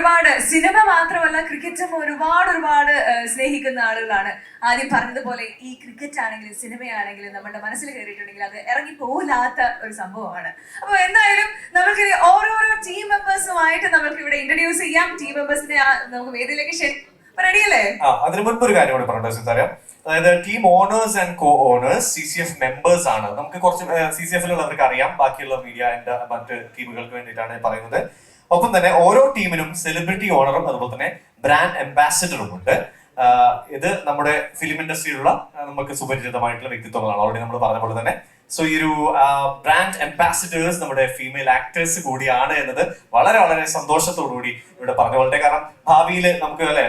ഒരുപാട് സിനിമ മാത്രമല്ല ക്രിക്കറ്റും ഒരുപാട് സ്നേഹിക്കുന്ന ആളുകളാണ്. ആദ്യം പറഞ്ഞതുപോലെ ഈ ക്രിക്കറ്റ് ആണെങ്കിലും സിനിമയാണെങ്കിലും നമ്മുടെ മനസ്സിൽ കയറിയിട്ടുണ്ടെങ്കിൽ അത് ഇറങ്ങി പോലാത്ത ഒരു സംഭവമാണ്. അപ്പൊ എന്തായാലും നമുക്ക് ഓരോരോ ടീം മെമ്പേഴ്സുമായിട്ട് നമുക്ക് ഇവിടെ ഇൻട്രൊഡ്യൂസ് ചെയ്യാം. ടീം മെമ്പേഴ്സിനെ നമുക്ക് വേദിയിലേക്ക് റെഡിയല്ലേ? അതിന് മുൻപ് ഒരു കാര്യം കൂടെ പറഞ്ഞു. അതായത് team owners and co owners CCF members ആണ്. നമുക്ക് കുറച്ച് CCF-ലുള്ളവർക്ക് അറിയാം, ബാക്കിയുള്ള മീഡിയ ആൻഡ് മറ്റ് ടീമുകൾക്ക് വേണ്ടിയിട്ടാണ് പറയുന്നത്. ഒപ്പം തന്നെ ഓരോ ടീമിനും സെലിബ്രിറ്റി ഓണറും അതുപോലെ തന്നെ ബ്രാൻഡ് അംബാസിഡറും ഉണ്ട്. ഇത് നമ്മുടെ ഫിലിം ഇൻഡസ്ട്രിയിലുള്ള നമുക്ക് സുപരിചിതമായിട്ടുള്ള വ്യക്തിത്വങ്ങളാണ്. ഓൾറെഡി നമ്മൾ പറഞ്ഞ പോലെ തന്നെ. സോ ഈ ഒരു ബ്രാൻഡ് അംബാസിഡേഴ്സ് നമ്മുടെ ഫീമെയിൽ ആക്ടേഴ്സ് കൂടിയാണ് എന്നത് വളരെ വളരെ സന്തോഷത്തോടുകൂടി ഇവിടെ പറഞ്ഞ പോലെ. കാരണം ഭാവിയിൽ നമുക്ക് അല്ലെ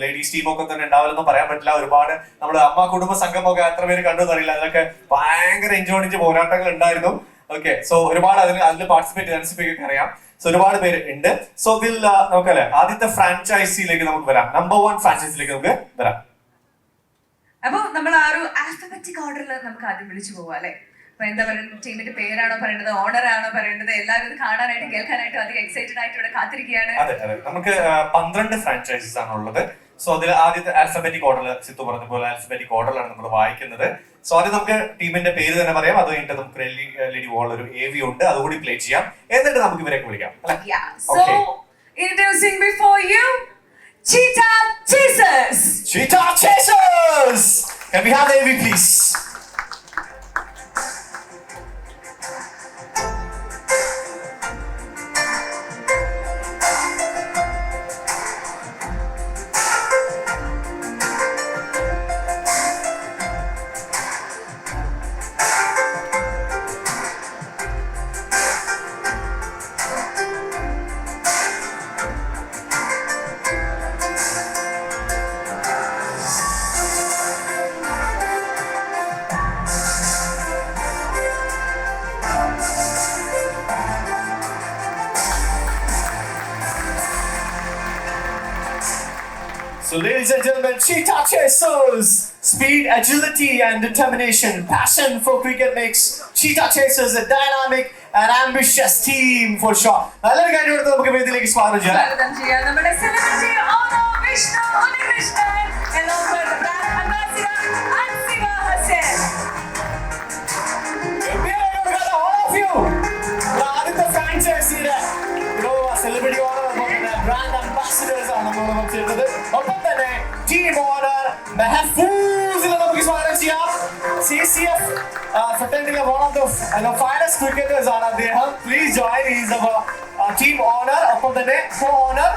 ലേഡീസ് ടീമൊക്കെ തന്നെ ഉണ്ടാവില്ലെന്നും പറയാൻ പറ്റില്ല. ഒരുപാട് നമ്മുടെ അമ്മ കുടുംബ സംഘമൊക്കെ എത്ര പേര് കണ്ടു അറിയില്ല. അതിലൊക്കെ ഭയങ്കര എൻജോയ് പോരാട്ടങ്ങൾ ഉണ്ടായിരുന്നു. ഓക്കെ, സോ ഒരുപാട് അതിൽ പാർട്ടിസിപ്പേറ്റ് അറിയാം. സോ ഒരുപാട് പേര് ഉണ്ട്. സോ ഇതിൽ നമുക്കല്ലേ ആദ്യത്തെ ഫ്രാഞ്ചൈസിയിലേക്ക് നമുക്ക് വരാം. നമ്പർ 1 ഫ്രാഞ്ചൈസിയിലേക്ക് നമുക്ക് വരാം. അപ്പൊ നമ്മൾ ആ ഒരു ആൽഫബറ്റിക് ഓർഡറിൽ നമുക്ക് ആദ്യം വിളിച്ചു പോവാം അല്ലെ. അപ്പൊ എന്താ പറയുക, ടീമിന്റെ പേരാണോ പറയേണ്ടത്, ഓണർ ആണോ പറയേണ്ടത്? എല്ലാവരും ഇത് കാണാനായിട്ട് കേൾക്കാനായിട്ടും അധികം എക്സൈറ്റഡ് ആയിട്ട് ഇവിടെ കാത്തിരിക്കുകയാണ്. അതെ, നമുക്ക് 12 ഫ്രാഞ്ചൈസീസ് ആണ് ഉള്ളത്. സോ അതിൽ ആദ്യത്തെ ആൽഫബറ്റിക് ഓർഡറിൽ സിത്തു പറഞ്ഞ പോലെ ആൽഫബറ്റിക് ഓർഡറിലാണ് നമ്മൾ വായിക്കുന്നത്. സോ ആദ്യം നമുക്ക് ടീമിന്റെ പേര് തന്നെ പറയാം. അത് കഴിഞ്ഞിട്ട് നമുക്ക് LED വോൾ ഒരു AV ഉണ്ട്, അതുകൂടി പ്ലേ ചെയ്യാം. എന്നിട്ട് നമുക്ക് ഇവരൊക്കെ വിളിക്കാം. So introducing before you Cheetah Chasers. Cheetah Chasers. Can we have the AV please? So ladies and gentlemen, Cheetah Chasers! Speed, agility and determination, passion for cricket makes Cheetah Chasers a dynamic and ambitious team for sure. നല്ലൊരു കാര്യം എടുത്ത് നമുക്ക് വേദിയിലേക്ക് സ്വാഗതം ചെയ്യാം. നമ്മുടെ celebrity owner Vishnu Unnikrishnan along with the brand ambassador Ansiba Hussain. All of you! ആദ്യത്തെ ഫ്രാഞ്ചൈസിയുടെ celebrity owner brand ambassadors ആണ് നമ്മൾ ചെയ്യുന്നത്. ഒപ്പം തന്നെ ടീം ഓണർ മെഹഫൂസിനെ നമുക്ക് സ്വാഗതം ചെയ്യാം. CCF fraternity one of the finest cricketers ആണ് അദ്ദേഹം. Please join. He is our team owner. ഒപ്പം തന്നെ co-owner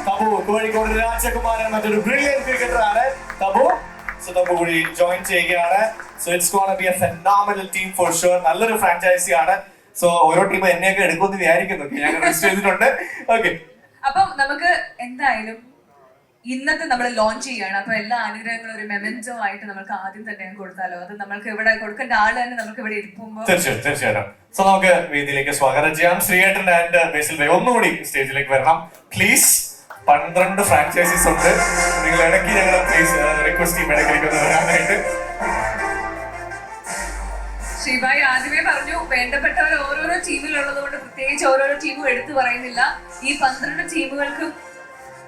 തബു കോഴിക്കോട് രാജകുമാരൻ, മറ്റൊരു ബ്രില്യന്റ് ക്രിക്കറ്റർ ആണ് തബു. സോ തബു കൂടി ജോയിൻ ചെയ്യുകയാണ്. So it's gonna B A phenomenal team for sure. നല്ലൊരു ഫ്രാഞ്ചൈസി ആണ്. സോ ഓരോ ടീം എന്നെയൊക്കെ എടുക്കുമെന്ന് വിചാരിക്കുന്നു. ഞാൻ രജിസ്റ്റർ ചെയ്തിട്ടുണ്ട്. ഓക്കെ, അപ്പം നമുക്ക് എന്തായാലും ഇന്നത്തെ നമ്മൾ ലോഞ്ച് ചെയ്യാണ്. അപ്പൊ എല്ലാ അനുഗ്രഹങ്ങളും ഒരു മെമന്റോ ആയിട്ട് നമുക്ക് ആദ്യം തന്നെ കൊടുത്താലോ? അത് നമ്മൾക്ക് ഇവിടെ കൊടുക്കേണ്ട ആള് തന്നെ നമുക്ക് ഇവിടെ ഇരിക്കുമ്പോൾ തീർച്ചയായിട്ടും. സോ നമുക്ക് വേദിയിലേക്ക് സ്വാഗതം ചെയ്യാം. ശ്രീയേട്ടൻ ആൻഡ് ബേസിൽ ഭായ് ഒന്നുകൂടി സ്റ്റേജിലേക്ക് വരണം പ്ലീസ്. 12 ഫ്രാഞ്ചൈസീസ് ഉണ്ട്. നിങ്ങൾ ഇടയ്ക്ക് ഞങ്ങൾ പ്ലീസ് റിക്വസ്റ്റ് ചെയ്യും ഇടയ്ക്ക് വരാനായിട്ട്. ശ്രീഭായ് ആദ്യമേ പറഞ്ഞു വേണ്ടപ്പെട്ടവർ ഓരോരോ ടീമിലുള്ളത് കൊണ്ട് പ്രത്യേകിച്ച് ഓരോരോ ടീമും എടുത്തു പറയുന്നില്ല. ഈ 12 ടീമുകൾക്കും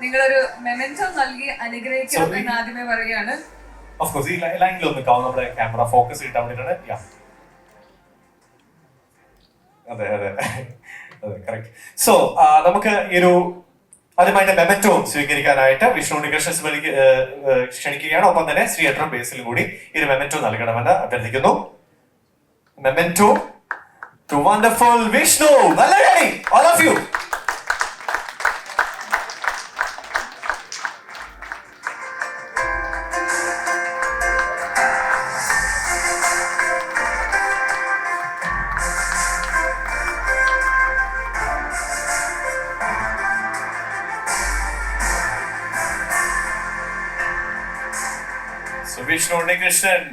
നിങ്ങളൊരു മെമന്റോ നൽകി അനുഗ്രഹിക്കണം എന്ന് ആദ്യമേ പറയുകയാണ്. ഓഫ് കോഴ്സ് ഈ ലൈനിൽ ഒന്ന് കാണും നമ്മുടെ ക്യാമറ ഫോക്കസ് കിട്ടാൻ വേണ്ടിയിട്ടാണ്. അതെ കറക്റ്റ്. സോ നമുക്ക് ഈ ഒരു ആദ്യമായിട്ട് മെമന്റോ സ്വീകരിക്കാനായിട്ട് വിഷ്ണു ഉണ്ണികൃഷ്ണൻ ക്ഷണിക്കുകയാണ്. ഒപ്പം തന്നെ ശ്രീയേട്ടനും ബേസിലും കൂടി ഈ ഒരു മെമന്റോ നൽകണമെന്ന് അഭ്യർത്ഥിക്കുന്നു. Memento to wonderful Vishnu. Nalladani, all of you. So Vishnu Unnikrishnan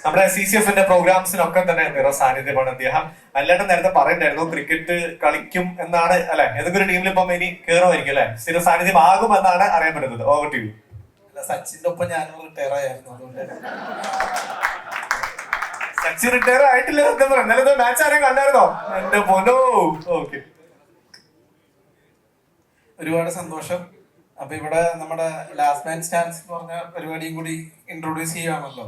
നമ്മുടെ CCF-ന്റെ പ്രോഗ്രാംസിനൊക്കെ തന്നെ നിറ സാന്നിധ്യമാണ് അദ്ദേഹം. അല്ലാണ്ട് നേരത്തെ പറയുന്നുണ്ടായിരുന്നു ക്രിക്കറ്റ് കളിക്കും എന്നാണ് അല്ലെ, ഏതൊക്കെ ടീമിൽ ഇപ്പം ഇനി കയറുമായിരിക്കും അല്ലെ, സ്ഥിര സാന്നിധ്യം ആകും എന്നാണ് അറിയാൻ പറ്റുന്നത്. Over to you. സച്ചിന്റെ ഒപ്പം ഞാൻ റിട്ടയർ ആയിരുന്നു, അതുകൊണ്ട് സച്ചിൻ റിട്ടയർ ആയിട്ടില്ല. ഇന്നലത്തെ മാച്ച് ആരെയും കണ്ടായിരുന്നോ? എന്റെ പൊന്നോ. ഓക്കെ, ഒരുപാട് സന്തോഷം. അപ്പൊ ഇവിടെ നമ്മുടെ ലാസ്റ്റ് മാൻ സ്റ്റാൻഡ്സ് എന്ന് പറഞ്ഞ പരിപാടിയും കൂടി ഇൻട്രൊഡ്യൂസ് ചെയ്യുകയാണല്ലോ.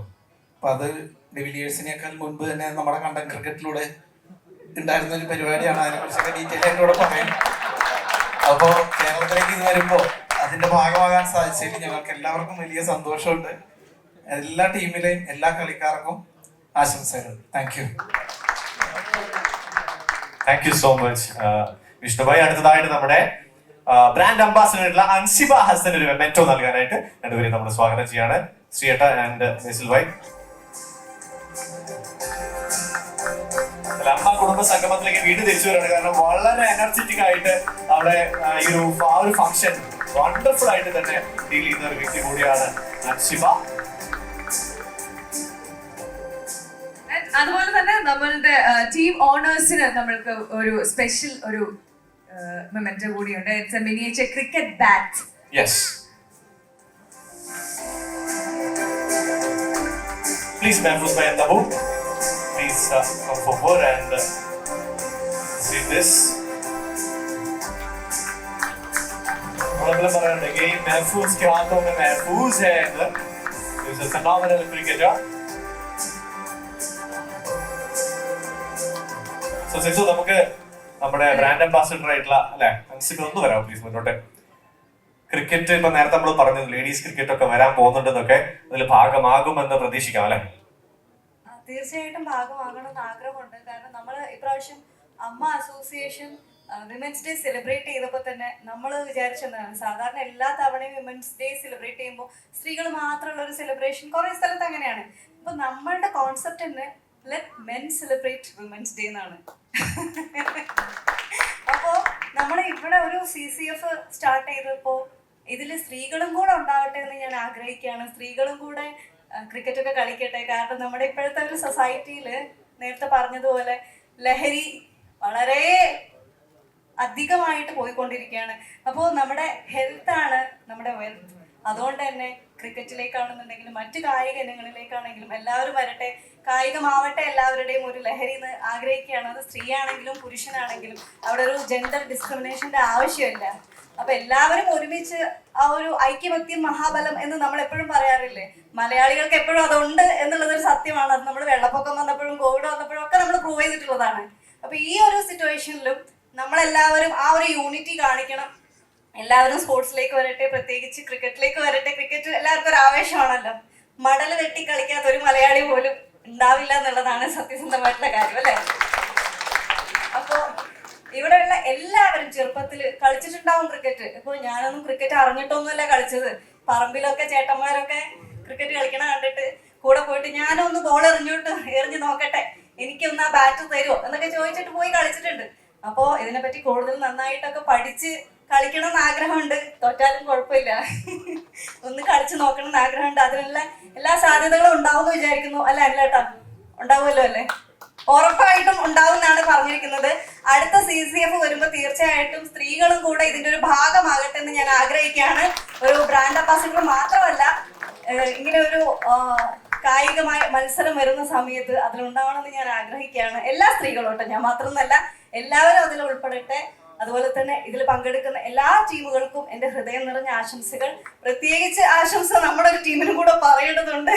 അപ്പൊ അത് ഡിവിലിയേഴ്സിനേക്കാൾ മുൻപ് തന്നെ നമ്മുടെ കണ്ടം ക്രിക്കറ്റിലൂടെ ഉണ്ടായിരുന്ന ഒരു പരിപാടിയാണ്. അതിനെക്കുറിച്ചൊക്കെ ഡീറ്റെയിൽ ആയിട്ട് ഇവിടെ പറയാം. അപ്പോൾ കേരളത്തിലേക്ക് ഇത് വരുമ്പോൾ അതിന്റെ ഭാഗമാകാൻ സാധിച്ചതിൽ ഞങ്ങൾക്ക് എല്ലാവർക്കും വലിയ സന്തോഷമുണ്ട്. എല്ലാ ടീമിലെയും എല്ലാ കളിക്കാർക്കും ആശംസകൾ. Thank you. Thank you so much Vishnubhai. അടുത്തതായിട്ട് നമ്മുടെ ബ്രാൻഡ് അംബാസിഡർ അൻസിബ ഹസൻ ഒരു മെന്റോ നൽകാനായിട്ട് രണ്ടുപേരും നമ്മൾ സ്വാഗതം ചെയ്യാണ്. ശ്രീയേട്ട ആൻഡ് മെസിൽ ഭായ്. അമ്മ കുടുംബ സംഗമത്തിലേക്ക് വീണ്ടും തിരിച്ചു വരികയാണ്. കാരണം വളരെ എനർജറ്റിക് ആയിട്ട് അവിടെ ഈ ഒരു ഫംഗ്ഷൻ വണ്ടർഫുൾ ആയിട്ട് തന്നെ ഡീൽ ചെയ്യുന്ന ഒരു വ്യക്തി കൂടിയാണ് അൻസിബ. അതുപോലെ തന്നെ നമ്മളുടെ ടീം ഓണേഴ്സിന് നമ്മൾക്ക് ഒരു സ്പെഷ്യൽ ഒരു മൊമെന്റ് കൂടിയുണ്ട്. It's A miniature cricket bat. Yes, please Mehfooz bhai Tabu, please come forward and see this. പറയാനുണ്ട് ഗെയിം മെഹഫൂസ് के हाथों में महफूज है. He's a phenomenal cricketer. So സിസു, നമുക്ക് നമ്മുടെ ബ്രാൻഡ് അംബാസിഡർ ആയിട്ടുള്ള അല്ലെ അൻസിബ ഒന്ന് വരാം പ്ലീസ് മുന്നോട്ട്. ക്രിക്കറ്റ് ഇപ്പൊ നേരത്തെ നമ്മൾ പറഞ്ഞു ലേഡീസ് ക്രിക്കറ്റ് ഒക്കെ വരാൻ പോകുന്നുണ്ടെന്നൊക്കെ, അതിൽ ഭാഗമാകുമെന്ന് പ്രതീക്ഷിക്കാം അല്ലെ? തീർച്ചയായിട്ടും ഭാഗമാകണമെന്ന് ആഗ്രഹമുണ്ട്. കാരണം നമ്മൾ ഇപ്രാവശ്യം അമ്മ അസോസിയേഷൻ വിമൻസ് ഡേ സെലിബ്രേറ്റ് ചെയ്തപ്പോൾ തന്നെ നമ്മൾ വിചാരിച്ചെന്താണ്, സാധാരണ എല്ലാ തവണയും വിമൻസ് ഡേ സെലിബ്രേറ്റ് ചെയ്യുമ്പോൾ സ്ത്രീകൾ മാത്രമുള്ള ഒരു സെലിബ്രേഷൻ കുറേ സ്ഥലത്ത് അങ്ങനെയാണ്. അപ്പൊ നമ്മളുടെ കോൺസെപ്റ്റ് തന്നെ let men celebrate women's day എന്നാണ്. അപ്പോൾ നമ്മൾ ഇവിടെ ഒരു CCF സ്റ്റാർട്ട് ചെയ്തപ്പോൾ ഇതിൽ സ്ത്രീകളും കൂടെ ഉണ്ടാവട്ടെ എന്ന് ഞാൻ ആഗ്രഹിക്കുകയാണ്. സ്ത്രീകളും കൂടെ ക്രിക്കറ്റ് ഒക്കെ കളിക്കട്ടെ. കാരണം നമ്മുടെ ഇപ്പോഴത്തെ ഒരു സൊസൈറ്റിയിൽ നേരത്തെ പറഞ്ഞതുപോലെ ലഹരി വളരെ അധികമായിട്ട് പോയിക്കൊണ്ടിരിക്കുകയാണ്. അപ്പോൾ നമ്മുടെ ഹെൽത്താണ് നമ്മുടെ വെൽത്ത്. അതുകൊണ്ട് തന്നെ ക്രിക്കറ്റിലേക്കാണെന്നുണ്ടെങ്കിലും മറ്റു കായിക ഇനങ്ങളിലേക്കാണെങ്കിലും എല്ലാവരും വരട്ടെ, കായികമാവട്ടെ എല്ലാവരുടെയും ഒരു ലഹരി എന്ന് ആഗ്രഹിക്കുകയാണ്. അത് സ്ത്രീയാണെങ്കിലും പുരുഷനാണെങ്കിലും അവിടെ ഒരു ജെൻഡർ ഡിസ്ക്രിമിനേഷന്റെ ആവശ്യമില്ല. അപ്പൊ എല്ലാവരും ഒരുമിച്ച് ആ ഒരു ഐക്യമത്യം മഹാബലം എന്ന് നമ്മൾ എപ്പോഴും പറയാറില്ലേ, മലയാളികൾക്ക് എപ്പോഴും അതുണ്ട് എന്നുള്ളതൊരു സത്യമാണ്. അത് നമ്മൾ വെള്ളപ്പൊക്കം വന്നപ്പോഴും കോവിഡ് വന്നപ്പോഴും ഒക്കെ നമ്മൾ പ്രൂവ് ചെയ്തിട്ടുള്ളതാണ്. അപ്പൊ ഈ ഒരു സിറ്റുവേഷനിലും നമ്മളെല്ലാവരും ആ ഒരു യൂണിറ്റി കാണിക്കണം. എല്ലാവരും സ്പോർട്സിലേക്ക് വരട്ടെ, പ്രത്യേകിച്ച് ക്രിക്കറ്റിലേക്ക് വരട്ടെ. ക്രിക്കറ്റ് എല്ലാവർക്കും ഒരു ആവേശമാണല്ലോ. മടൽ വെട്ടി കളിക്കാത്ത ഒരു മലയാളി പോലും ഉണ്ടാവില്ല എന്നുള്ളതാണ് സത്യസന്ധമായിട്ടുള്ള കാര്യം അല്ലേ? അപ്പോ ഇവിടെയുള്ള എല്ലാവരും ചെറുപ്പത്തിൽ കളിച്ചിട്ടുണ്ടാവും ക്രിക്കറ്റ്. ഇപ്പോൾ ഞാനൊന്നും ക്രിക്കറ്റ് അറിഞ്ഞിട്ടൊന്നുമല്ല കളിച്ചത്. പറമ്പിലൊക്കെ ചേട്ടന്മാരൊക്കെ ക്രിക്കറ്റ് കളിക്കണ കണ്ടിട്ട് കൂടെ പോയിട്ട് ഞാനൊന്ന് ബോൾ എറിഞ്ഞു നോക്കട്ടെ, എനിക്കൊന്ന് ആ ബാറ്റ് തരുമോ എന്നൊക്കെ ചോദിച്ചിട്ട് പോയി കളിച്ചിട്ടുണ്ട്. അപ്പോൾ ഇതിനെപ്പറ്റി കൂടുതൽ നന്നായിട്ടൊക്കെ പഠിച്ച് കളിക്കണം എന്ന് ആഗ്രഹമുണ്ട്. തോറ്റാലും കുഴപ്പമില്ല, ഒന്ന് കളിച്ച് നോക്കണം എന്ന് ആഗ്രഹമുണ്ട്. അതിനുള്ള എല്ലാ സാധ്യതകളും ഉണ്ടാവും എന്ന് വിചാരിക്കുന്നു. അല്ല കേട്ടാ, ഉണ്ടാവുമല്ലോ അല്ലേ? ഉറപ്പായിട്ടും ഉണ്ടാവും എന്നാണ് പറഞ്ഞിരിക്കുന്നത്. അടുത്ത CCF വരുമ്പോൾ തീർച്ചയായിട്ടും സ്ത്രീകളും കൂടെ ഇതിന്റെ ഒരു ഭാഗമാകട്ടെ എന്ന് ഞാൻ ആഗ്രഹിക്കുകയാണ്. ഒരു ബ്രാൻഡ് അംബാസിഡർ മാത്രമല്ല, ഇങ്ങനെ ഒരു കായികമായ മത്സരം വരുന്ന സമയത്ത് അതിലുണ്ടാവണമെന്ന് ഞാൻ ആഗ്രഹിക്കുകയാണ്. എല്ലാ സ്ത്രീകളും കേട്ടോ, ഞാൻ മാത്രമൊന്നല്ല, എല്ലാവരും അതിൽ ഉൾപ്പെടട്ടെ. അതുപോലെ തന്നെ ഇതിൽ പങ്കെടുക്കുന്ന എല്ലാ ടീമുകൾക്കും എൻ്റെ ഹൃദയം നിറഞ്ഞ ആശംസകൾ. പ്രത്യേകിച്ച് ആശംസ നമ്മുടെ ഒരു ടീമിനും കൂടെ പറയേണ്ടതുണ്ട്.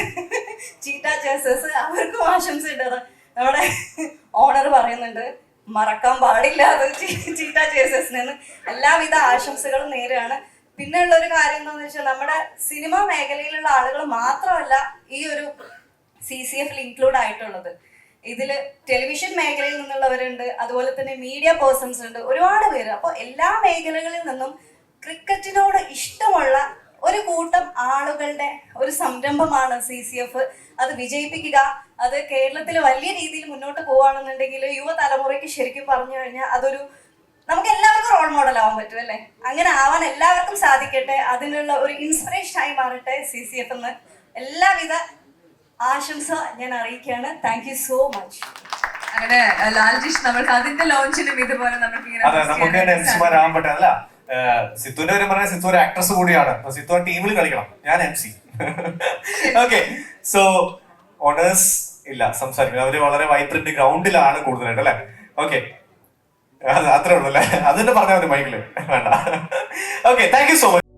ചീറ്റ ചേസേഴ്സ്, അവർക്കും ആശംസ ഉണ്ട്. നമ്മുടെ ഓണർ പറയുന്നുണ്ട് മറക്കാൻ പാടില്ല അത് ചീറ്റ ചേസേഴ്സിന്. എല്ലാവിധ ആശംസകളും നേരെയാണ്. പിന്നെ ഉള്ള ഒരു കാര്യം എന്താണെന്ന് വെച്ചാൽ, നമ്മുടെ സിനിമാ മേഖലയിലുള്ള ആളുകൾ മാത്രമല്ല ഈ ഒരു CCFൽ ഇൻക്ലൂഡ് ആയിട്ടുള്ളത്. ഇതിൽ ടെലിവിഷൻ മേഖലയിൽ നിന്നുള്ളവരുണ്ട്, അതുപോലെ തന്നെ മീഡിയ പേഴ്സൺസ് ഉണ്ട്, ഒരുപാട് പേര്. അപ്പോൾ എല്ലാ മേഖലകളിൽ നിന്നും ക്രിക്കറ്റിനോട് ഇഷ്ടമുള്ള ഒരു കൂട്ടം ആളുകളുടെ ഒരു സംരംഭമാണ് CCF. അത് വിജയിപ്പിക്കുക, അത് കേരളത്തിൽ വലിയ രീതിയിൽ മുന്നോട്ട് പോവുകയാണെന്നുണ്ടെങ്കിൽ യുവതലമുറയ്ക്ക് ശരിക്കും പറഞ്ഞു കഴിഞ്ഞാൽ അതൊരു നമുക്ക് എല്ലാവർക്കും റോൾ മോഡൽ ആവാൻ പറ്റും അല്ലേ? അങ്ങനെ ആവാൻ എല്ലാവർക്കും സാധിക്കട്ടെ. അതിനുള്ള ഒരു ഇൻസ്പിറേഷൻ ആയി മാറട്ടെ CCF എന്ന് എല്ലാവിധ ആശംസ ഞാൻ അറിയിക്കുകയാണ്. Thank you so much. അങ്ങനെ ലാൽജിഷ് നമ്മൾക്ക് അതിന്റെ ലോഞ്ചിനും ഇതുപോലെ നമുക്ക് MC-മാരാകാൻ പറ്റാല്ല. സിത്തുവിന്റെ കാര്യം പറഞ്ഞാൽ സിത്തു ഒരു ആക്ട്രസ് കൂടിയാണ്. സിത്തു ആ ടീമിൽ കളിക്കണം, ഞാൻ MC. ഓക്കെ, സോ ഓണേഴ്സ് ഇല്ല സംസാരിക്കുന്നത്, അവര് വളരെ വൈബ്രന്റ് ഗ്രൗണ്ടിലാണ് കൂടുതലായിട്ട് അല്ലെ? ഓക്കെ, അത്രേ ഉള്ളൂ അല്ലേ? അതിന്റെ പറഞ്ഞാൽ മതി മൈക്കില് വേണ്ട. Okay, thank you so much.